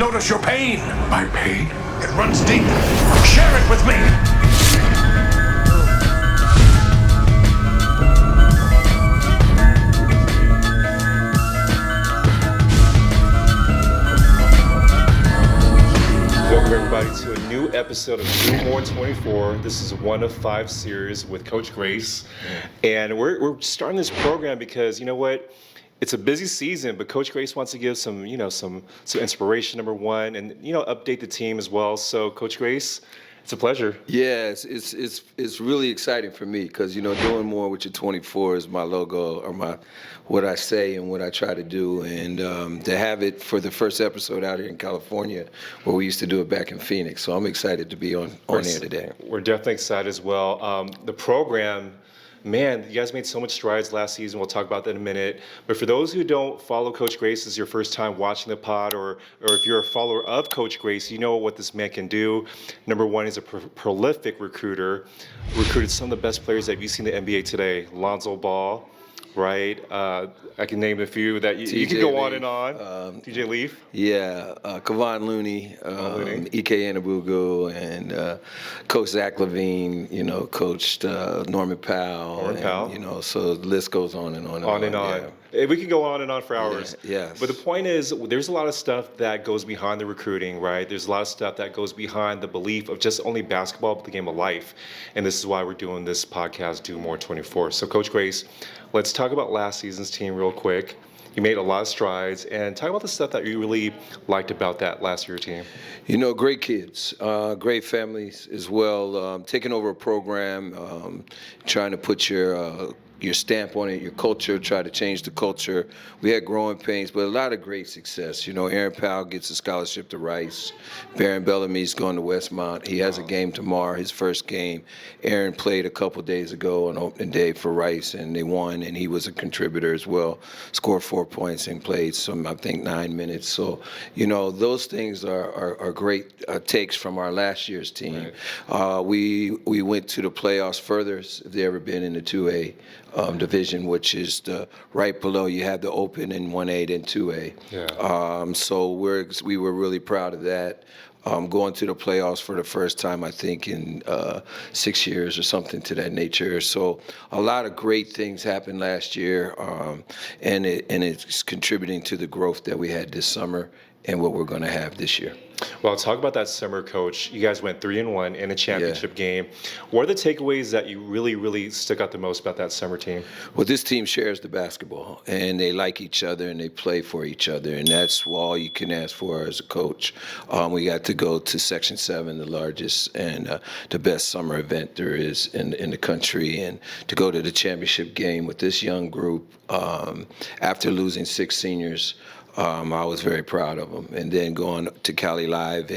notice your pain. My pain? It runs deep. Share it with me. Welcome everybody to a new episode of Do More 24. This is one of 5 series with Coach Grace. And we're starting this program because, you know what? It's a busy season, but Coach Grace wants to give some inspiration, number one, and, update the team as well. So, Coach Grace, it's a pleasure. Yeah, it's really exciting for me because, doing more with your 24 is my logo or what I say and what I try to do. And to have it for the first episode out here in California where we used to do it back in Phoenix. So I'm excited to be on air today. We're definitely excited as well. The program, man, you guys made so much strides last season. We'll talk about that in a minute. But for those who don't follow Coach Grace, this is your first time watching the pod, or if you're a follower of Coach Grace, you know what this man can do. Number one, he's a prolific recruiter. Recruited some of the best players that you've seen in the NBA today. Lonzo Ball, right? I can name a few that you can go on and on. TJ Leaf. Yeah, Kevon Looney, Ike Anigbogu, and Coach Zach Levine, coached Norman Powell. And, so the list goes on and on and on. Yeah. We can go on and on for hours. Yeah, yes. But the point is, there's a lot of stuff that goes behind the recruiting, right? There's a lot of stuff that goes behind the belief of just only basketball, but the game of life. And this is why we're doing this podcast, Do More 24. So, Coach Grace, let's talk about last season's team real quick. You made a lot of strides, and talk about the stuff that you really liked about that last year team. Great kids, great families as well. Taking over a program, trying to put your stamp on it, your culture, try to change the culture. We had growing pains, but a lot of great success. Aaron Powell gets a scholarship to Rice. Baron Bellamy's going to Westmont. He has a game tomorrow, his first game. Aaron played a couple days ago on opening day for Rice, and they won, and he was a contributor as well. Scored 4 points and played 9 minutes. So, those things are great takes from our last year's team. Right. We went to the playoffs further if they've ever been in the 2A. Division, which is right below. You have the Open in 1A and 2A. Yeah. So we were really proud of that. Going to the playoffs for the first time, I think, in 6 years or something to that nature. So a lot of great things happened last year, and it's contributing to the growth that we had this summer and what we're going to have this year. Well, talk about that summer, Coach. You guys went 3-1 in a championship game. What are the takeaways that you really, really stuck out the most about that summer team? Well, this team shares the basketball, and they like each other, and they play for each other, and that's all you can ask for as a coach. We got to go to Section 7, the largest and the best summer event there is in the country, and to go to the championship game with this young group after losing 6 seniors. I was very proud of them. And then going to Cali Live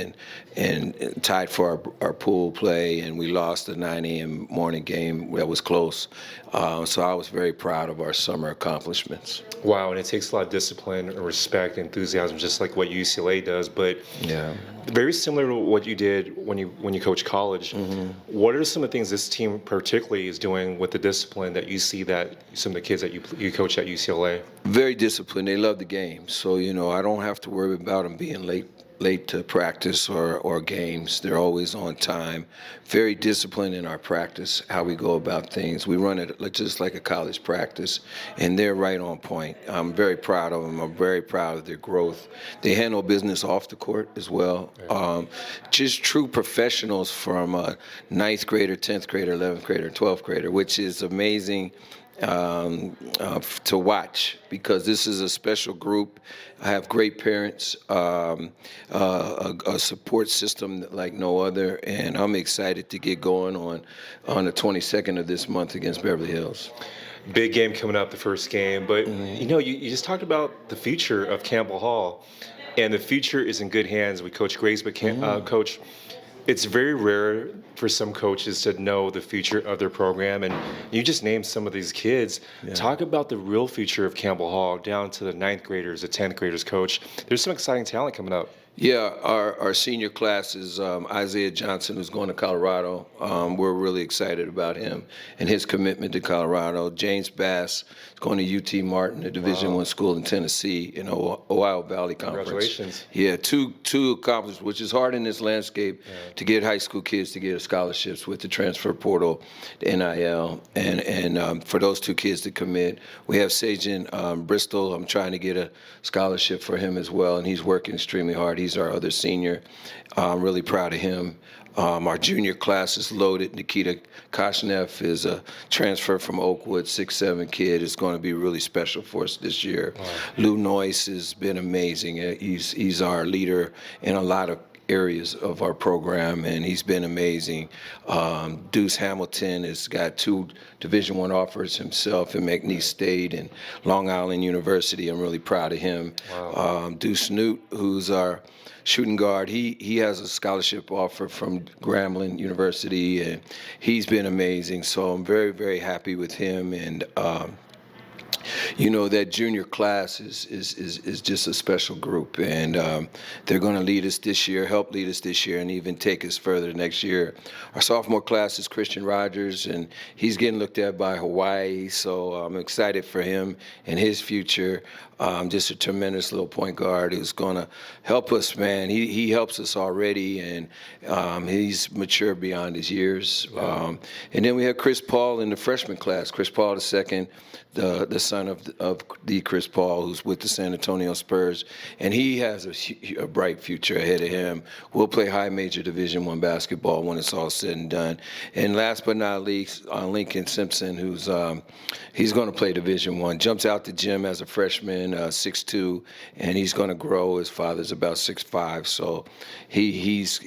and tied for our pool play, and we lost the 9 a.m. morning game that was close. So I was very proud of our summer accomplishments. Wow, and it takes a lot of discipline, respect, enthusiasm, just like what UCLA does. But very similar to what you did when you coached college. Mm-hmm. What are some of the things this team particularly is doing with the discipline that you see that some of the kids that you coach at UCLA? Very disciplined. They love the game. So, I don't have to worry about them being late to practice or games. They're always on time. Very disciplined in our practice, how we go about things. We run it just like a college practice, and they're right on point. I'm very proud of them. I'm very proud of their growth. They handle business off the court as well. Just true professionals from a 9th grader, 10th grader, 11th grader, 12th grader, which is amazing to watch, because this is a special group. I have great parents, a support system like no other, and I'm excited to get going on the 22nd of this month against Beverly Hills. Big game coming up, the first game, but you just talked about the future of Campbell Hall, and the future is in good hands with Coach Grace, but Coach, it's very rare for some coaches to know the future of their program, and you just named some of these kids. Yeah. Talk about the real future of Campbell Hall, down to the 9th graders, the 10th graders. Coach, there's some exciting talent coming up. Yeah, our senior class is Isaiah Johnson, who's going to Colorado. We're really excited about him and his commitment to Colorado. James Bass is going to UT Martin, a Division I school in Tennessee, in Ohio Valley Conference. Congratulations. Yeah, two accomplishments, which is hard in this landscape to get high school kids to get scholarships with the transfer portal, the NIL, and for those two kids to commit. We have Sajan Bristol. I'm trying to get a scholarship for him as well, and he's working extremely hard. He's our other senior. I'm really proud of him. Our junior class is loaded. Nikita Koshnev is a transfer from Oakwood, 6'7" kid. It's going to be really special for us this year. Wow. Lou Noyce has been amazing. He's our leader in a lot of areas of our program, and he's been amazing. Deuce Hamilton has got 2 Division I offers himself in McNeese State and Long Island University. I'm really proud of him. Wow. Deuce Newt, who's our shooting guard, he has a scholarship offer from Grambling University, and he's been amazing. So I'm very, very happy with him. And you know, that junior class is just a special group, and they're going to lead us this year, help lead us this year, and even take us further next year. Our sophomore class is Christian Rogers, and he's getting looked at by Hawaii, so I'm excited for him and his future. Just a tremendous little point guard who's going to help us, man. He helps us already, and he's mature beyond his years. And then we have Chris Paul in the freshman class. Chris Paul II, the son of the Chris Paul, who's with the San Antonio Spurs, and he has a bright future ahead of him. We'll play high major Division I basketball when it's all said and done. And last but not least, Lincoln Simpson, who's he's going to play Division I. Jumps out the gym as a freshman, 6'2", and he's going to grow. His father's about 6'5", so he's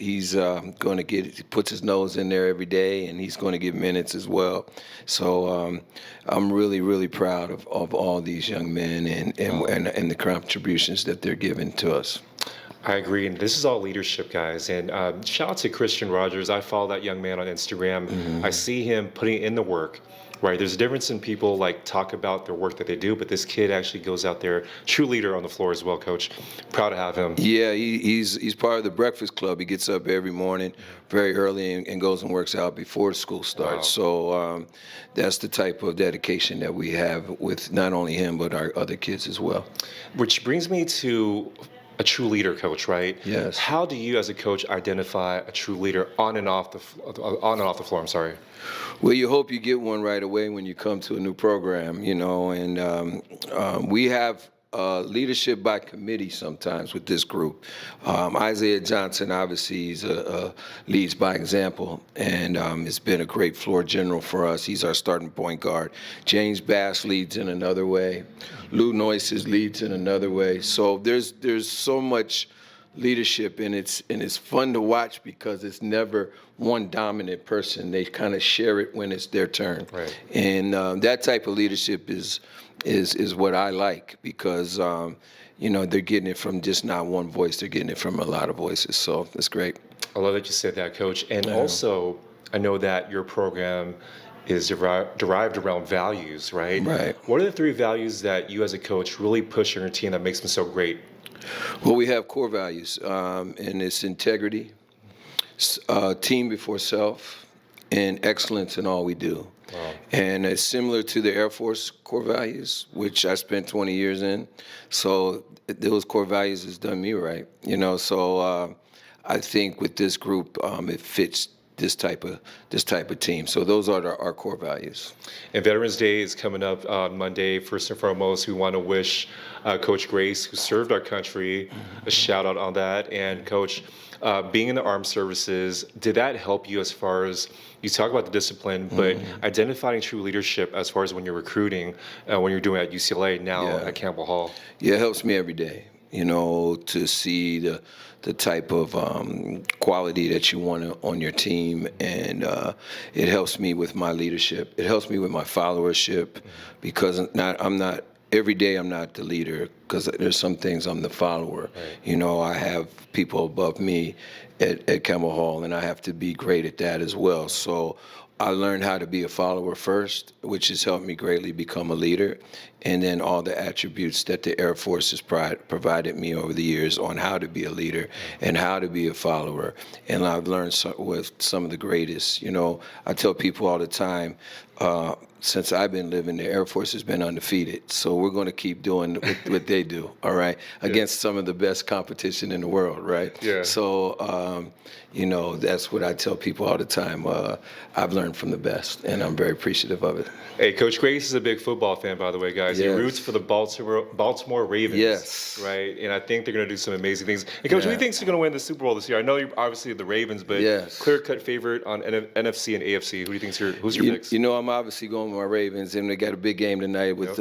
going to puts his nose in there every day, and he's going to get minutes as well. So I'm really, really proud of all these young men and the contributions that they're giving to us. I agree, and this is all leadership, guys. And shout out to Christian Rogers. I follow that young man on Instagram. Mm-hmm. I see him putting in the work. Right, there's a difference in people like talk about their work that they do, but this kid actually goes out there, true leader on the floor as well, Coach. Proud to have him. Yeah, he's part of the Breakfast Club. He gets up every morning very early and goes and works out before school starts. Wow. So that's the type of dedication that we have with not only him but our other kids as well. Which brings me to a true leader, Coach, right? Yes. How do you, as a coach, identify a true leader on and off the floor? I'm sorry. Well, you hope you get one right away when you come to a new program, you know, and we have leadership by committee sometimes with this group. Isaiah Johnson, obviously, leads by example, and it's been a great floor general for us. He's our starting point guard. James Bass leads in another way. Lou Noyce leads in another way. So there's so much leadership, and it's fun to watch because it's never one dominant person. They kind of share it when it's their turn. Right. And that type of leadership is what I like because you know, they're getting it from just not one voice, they're getting it from a lot of voices. So it's great. I love that you said that, Coach. And also, I know that your program is derived around values, right? Right. What are the 3 values that you as a coach really push on your team that makes them so great? Well, we have core values, and it's integrity, team before self, and excellence in all we do. Wow. And it's similar to the Air Force core values, which I spent 20 years in. So those core values has done me right, you know. So I think with this group, it fits this type of team. So those are our core values. And Veterans Day is coming up on Monday. First and foremost, we want to wish Coach Grace, who served our country, a shout out on that. And Coach, being in the armed services, did that help you as far as, you talk about the discipline, but identifying true leadership as far as when you're recruiting, when you're doing it at UCLA, now at Campbell Hall? Yeah, it helps me every day, you know, to see the type of quality that you want on your team, and it helps me with my leadership. It helps me with my followership because I'm not every day I'm not the leader because there's some things I'm the follower. Right. I have people above me at Campbell Hall, and I have to be great at that as well. So I learned how to be a follower first, which has helped me greatly become a leader, and then all the attributes that the Air Force has provided me over the years on how to be a leader and how to be a follower. And I've learned with some of the greatest. I tell people all the time, since I've been living, the Air Force has been undefeated. So we're going to keep doing what they do, all right, against some of the best competition in the world, right? Yeah. So, that's what I tell people all the time. I've learned from the best, and I'm very appreciative of it. Hey, Coach Grace is a big football fan, by the way, guys. He Yes. roots for the Baltimore Ravens. Yes. Right? And I think they're going to do some amazing things. Hey, Coach, who do you think is going to win the Super Bowl this year? I know you're obviously the Ravens, but Yes. clear-cut favorite on NFC and AFC. Who do you think who's your picks? I'm obviously going with my Ravens, and they got a big game tonight with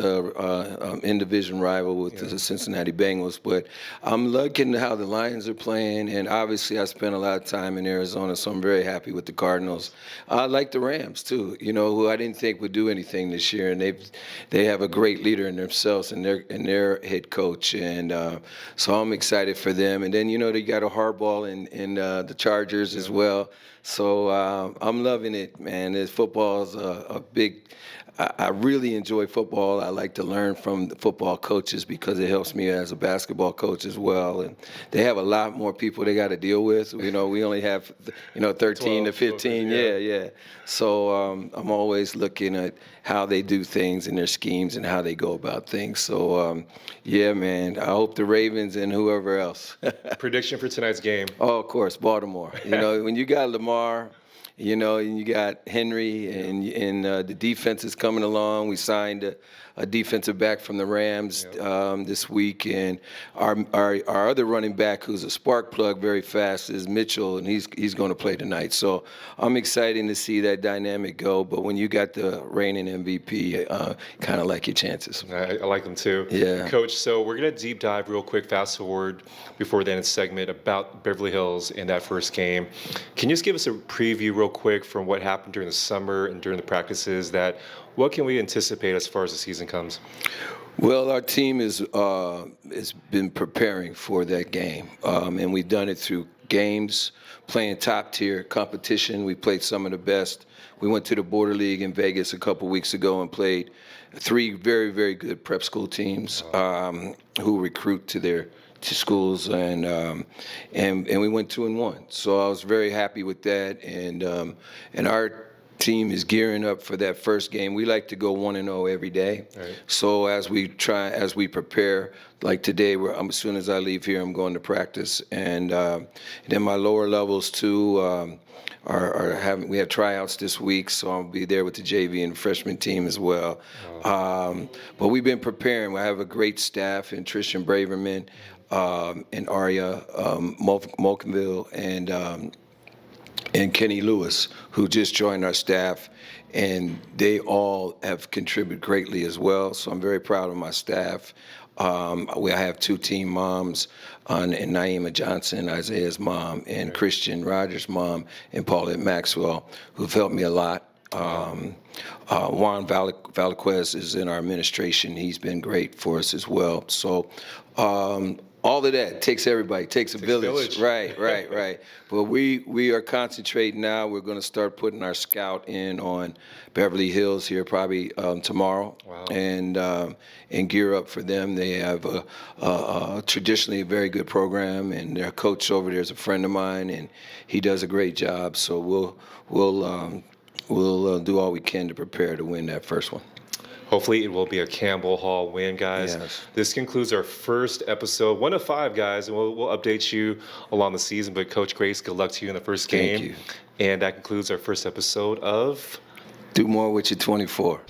in-division rival with the Cincinnati Bengals. But I'm looking at how the Lions are playing, and obviously I spent a lot of time in Arizona, so I'm very happy with the Cardinals. I like the Rams too, who I didn't think would do anything this year, and they have a great leader in themselves and their head coach, and so I'm excited for them. And then they got a hardball in the Chargers as well. So I'm loving it, man. Football is a big. I really enjoy football. I like to learn from the football coaches because it helps me as a basketball coach as well. And they have a lot more people they got to deal with. We only have 13 to 15. Yeah. So I'm always looking at how they do things and their schemes and how they go about things. So yeah, man. I hope the Ravens and whoever else. Prediction for tonight's game? Oh, of course, Baltimore. When you got Lamar. And you got Henry, and the defense is coming along. We signed a defensive back from the Rams this week, and our other running back, who's a spark plug very fast, is Mitchell, and he's going to play tonight. So I'm excited to see that dynamic go. But when you got the reigning MVP, kind of like your chances. I like them too. Yeah. Coach, so we're going to deep dive real quick, fast forward before the end of the segment about Beverly Hills in that first game. Can you just give us a preview real quick from what happened during the summer and during the practices? What can we anticipate as far as the season comes? Well, our team has been preparing for that game, and we've done it through games, playing top-tier competition. We played some of the best. We went to the Border League in Vegas a couple weeks ago and played 3 very, very good prep school teams who recruit to schools, and we went 2-1. So I was very happy with that, and our team is gearing up for that first game. We like to go 1-0 every day. Right. So as we prepare, like today, as soon as I leave here, I'm going to practice, and then my lower levels too. We have tryouts this week, so I'll be there with the JV and freshman team as well. But we've been preparing. I have a great staff in Tristan Braverman, and Aria Molkenville, and Kenny Lewis, who just joined our staff, and they all have contributed greatly as well. So I'm very proud of my staff. I have 2 team moms, and Naima Johnson, Isaiah's mom, and Christian Rogers' mom, and Paulette Maxwell, who've helped me a lot. Juan Valaquez is in our administration. He's been great for us as well. So all of that takes everybody. Takes a village. Right. But we are concentrating now. We're going to start putting our scout in on Beverly Hills here probably tomorrow. Wow. And gear up for them. They have traditionally a very good program, and their coach over there is a friend of mine, and he does a great job. So we'll do all we can to prepare to win that first one. hopefully it will be a Campbell Hall win, guys. Yes. This concludes our first episode, 1 of 5, guys, and we'll update you along the season. But Coach Grace, good luck to you in the first game. Thank you. And that concludes our first episode of Do More with Your 24.